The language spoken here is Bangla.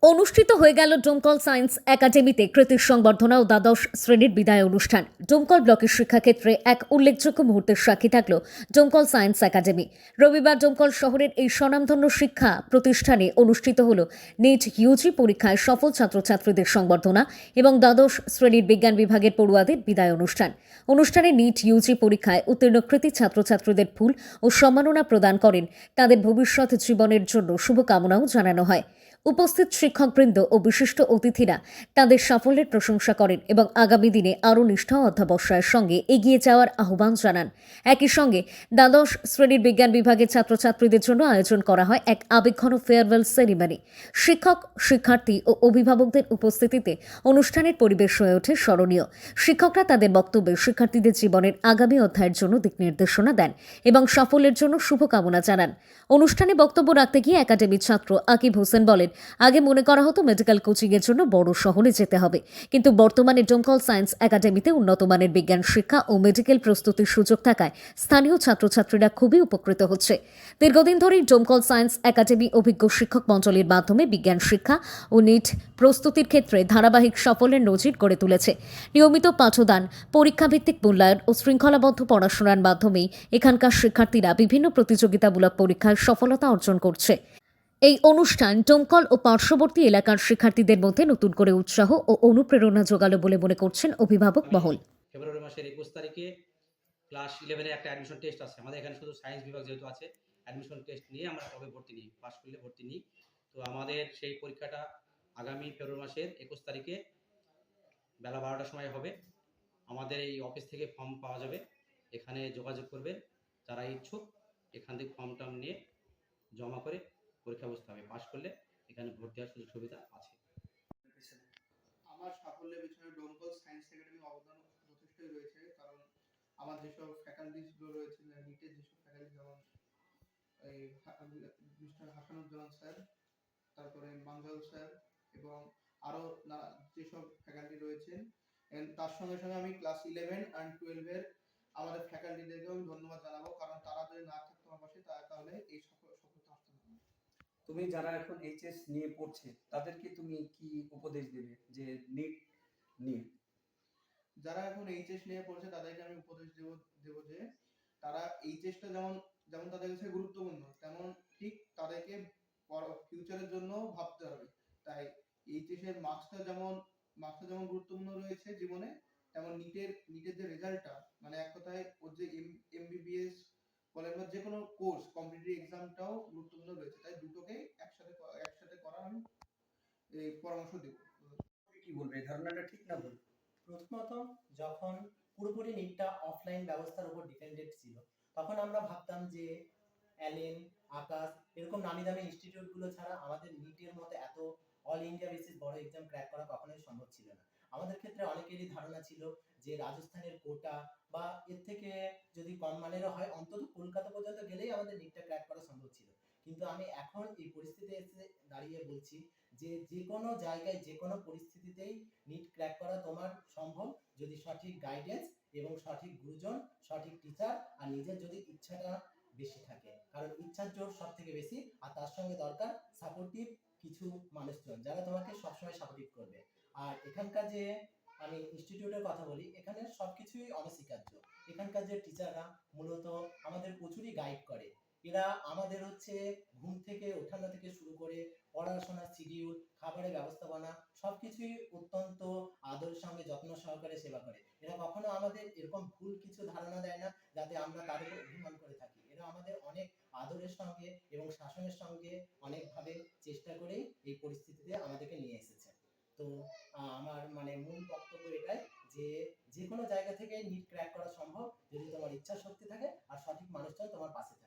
অনুষ্ঠিত হয়ে গেল ডোমকল সায়েন্স একাডেমিতে কৃতির সংবর্ধনা ও দ্বাদশ শ্রেণীর বিদায় অনুষ্ঠান। ডোমকল ব্লকের শিক্ষাক্ষেত্রে এক উল্লেখযোগ্য মুহূর্তের সাক্ষী থাকল ডোমকল সায়েন্স একাডেমি। রবিবার ডোমকল শহরের এই স্বনামধন্য শিক্ষা প্রতিষ্ঠানে অনুষ্ঠিত হল নিট ইউজি পরীক্ষায় সফল ছাত্রছাত্রীদের সংবর্ধনা এবং দ্বাদশ শ্রেণীর বিজ্ঞান বিভাগের পড়ুয়াদের বিদায় অনুষ্ঠান। অনুষ্ঠানে নিট ইউজি পরীক্ষায় উত্তীর্ণ কৃতি ছাত্রছাত্রীদের ফুল ও সম্মাননা প্রদান করেন। তাদের ভবিষ্যৎ জীবনের জন্য শুভকামনাও জানানো হয়। উপস্থিত শিক্ষকবৃন্দ ও বিশিষ্ট অতিথিরা তাদের সাফল্যের প্রশংসা করেন এবং আগামী দিনে আরও নিষ্ঠা ও অধ্যবসায়ের সঙ্গে এগিয়ে যাওয়ার আহ্বান জানান। একই সঙ্গে দ্বাদশ শ্রেণীর বিজ্ঞান বিভাগের ছাত্রছাত্রীদের জন্য আয়োজন করা হয় এক আবেগঘন ফেয়ারওয়েল সেরিমনি। শিক্ষক, শিক্ষার্থী ও অভিভাবকদের উপস্থিতিতে অনুষ্ঠানের পরিবেশ হয়ে ওঠে স্মরণীয়। শিক্ষকরা তাদের বক্তব্যে শিক্ষার্থীদের জীবনের আগামী অধ্যায়ের জন্য দিক নির্দেশনা দেন এবং সাফল্যের জন্য শুভকামনা জানান। অনুষ্ঠানে বক্তব্য রাখতে গিয়ে একাডেমির ছাত্র আকিব হোসেন বলেন, আগে মনে করা হতো মেডিকেল কোচিংয়ের জন্য বড় শহরে যেতে হবে, কিন্তু বর্তমানে ডোমকল সায়েন্স একাডেমিতে উন্নত মানের বিজ্ঞান শিক্ষা ও মেডিকেল প্রস্তুতির সুযোগ থাকায় স্থানীয় ছাত্রছাত্রীরা খুবই উপকৃত হচ্ছে। দীর্ঘদিন ধরেই ডোমকল সায়েন্স একাডেমি অভিজ্ঞ শিক্ষক মণ্ডলীর মাধ্যমে বিজ্ঞান শিক্ষা ও নিট প্রস্তুতির ক্ষেত্রে ধারাবাহিক সাফল্যের নজির গড়ে তুলেছে। নিয়মিত পাঠদান, পরীক্ষাভিত্তিক মূল্যায়ন ও শৃঙ্খলাবদ্ধ পড়াশোনার মাধ্যমেই এখানকার শিক্ষার্থীরা বিভিন্ন প্রতিযোগিতামূলক পরীক্ষায় সফলতা অর্জন করছে। এই অনুষ্ঠান ডোমকল ও পার্শ্ববর্তী এলাকার শিক্ষার্থীদের মধ্যে নতুন করে উৎসাহ ও অনুপ্রেরণা যোগালো বলে মনে করছেন অভিভাবক মহল। ফেব্রুয়ারি মাসের 21 তারিখে ক্লাস 11 এর একটা অ্যাডমিশন টেস্ট আছে। আমাদের এখানে শুধু সায়েন্স বিভাগ যেহেতু আছে, অ্যাডমিশন টেস্ট নিয়ে আমরা তবে ভর্তি নিই, পাস করলে ভর্তি নিই। তো আমাদের সেই পরীক্ষাটা আগামী ফেব্রুয়ারি মাসের 21 তারিখে বেলা 12টার সময় হবে। আমাদের এই অফিস থেকে ফর্ম পাওয়া যাবে, এখানে যোগাযোগ করবেন যারা ইচ্ছুক। এখান থেকে ফর্ম টর্ম নিয়ে জমা করে পরীক্ষা বসতে হবে। পাস করলে এখানে ভর্তি হওয়ার সুযোগ সুবিধা আছে। আমার সাফল্যের পেছনে ডোমকল সায়েন্স একাডেমি অবদান যথেষ্টই রয়েছে, কারণ আমার যেসব ফ্যাকাল্টিসগুলো রয়েছে, নিটের যেসব ফ্যাকাল্টি, যেমন মিস্টার হাসানুজ্জামান স্যার, তারপরে মাঙ্গল স্যার এবং আরও যেসব ফ্যাকাল্টি রয়েছেন, তার সঙ্গে সঙ্গে আমি ক্লাস 11 অ্যান্ড 12 এর আমাদের ফ্যাকাল্টিদেরকেও আমি ধন্যবাদ জানাবো, কারণ তারা যদি না থাকতো আমার পাশে তাহলে এই সফলতা আসতো না। তুমি যারা এখন এইচএস নিয়ে পড়ছে তাদেরকে তুমি কি উপদেশ দেবে যে নিট নিয়ে? যারা এখন এইচএস নিয়ে পড়ছে তাদেরকে আমি উপদেশ দেব যে তারা এইচএসটা যেমন যেমন তাদের কাছে গুরুত্বপূর্ণ, তেমন ঠিক তাদেরকে ফিউচারের জন্য ভাবতে হবে। তাই এইচএস এর মার্কসটা যেমন গুরুত্বপূর্ণ রয়েছে জীবনে, তেমন নিটের যে রেজাল্টটা, মানে এক কথায় ওর যে এমবিবিএস বলেন বা যে কোনো কোর্স কম্পিটিটিভ এক্সামটাও গুরুত্বপূর্ণ রয়েছে। তাই দুটোকেই একসাথে করার আমি পরামর্শ দেব। কি বলবে, এই ধারণাটা ঠিক না ভুল? প্রথমত, যখন পুরোপুরি নিটটা অফলাইন ব্যবস্থার উপর ডিপেন্ডেন্ট ছিল, তখন আমরা ভাবতাম যে অ্যালেন, আকাশ এরকম নামি দামি ইনস্টিটিউটগুলো ছাড়া আমাদের নিটের মতো এত অল ইন্ডিয়া বেসিস বড় এক্সাম ক্র্যাক করা কখনোই সম্ভব ছিল না। আমাদের ক্ষেত্রে অনেকেরই ধারণা ছিল যে রাজস্থানের কোটা বা এর থেকে যদি কম মানেরও হয়, অন্তত কলকাতা পর্যন্ত গেলেই আমাদের নিটটা ক্র্যাক করা সম্ভব ছিল। কিন্তু আমি এখন এই পরিস্থিতিতে এসে দাঁড়িয়ে বলছি যে যে কোনো জায়গায় যে কোনো পরিস্থিতিতেই নিট ক্র্যাক করা তোমার সম্ভব, যদি সঠিক গাইডেন্স এবং সঠিক গুরুজন, সঠিক টিচার আর নিজের যদি ইচ্ছাটা বেশি থাকে। কারণ ইচ্ছার জোর সব থেকে বেশি, আর তার সঙ্গে দরকার সাপোর্টিভ কিছু মানুষজন যারা তোমাকে সবসময় সাপোর্টিভ করবে। আর এখানকার যে আমি ইনস্টিটিউটের কথা বলি, এখানে সবকিছুই অনস্বীকার্য। এখানকার যে টিচাররা মূলত আমাদের প্রচুরই গাইড করে। এরা আমাদের হচ্ছে ঘুম থেকে ওঠানো থেকে শুরু করে পড়াশোনার শিডিউল, খাবারের ব্যবস্থাপনা সবকিছুই অত্যন্ত আদরের সঙ্গে যত্ন সহকারে সেবা করে। এরা কখনো আমাদের এরকম ভুল কিছু ধারণা দেয় না যাতে আমরা তার উপর অভিমান করে থাকি। এরা আমাদের অনেক আদরের সঙ্গে এবং শাসনের সঙ্গে অনেকভাবে চেষ্টা করে এই পরিস্থিতিতে আমাদেরকে নিয়ে এসেছে। তো আমার মানে মূল বক্তব্য এটাই যে যে কোনো জায়গা থেকে নিট ক্র্যাক করা সম্ভব, যদি তোমার ইচ্ছা শক্তি থাকে আর সঠিক মানুষজন তোমার পাশে থাকে।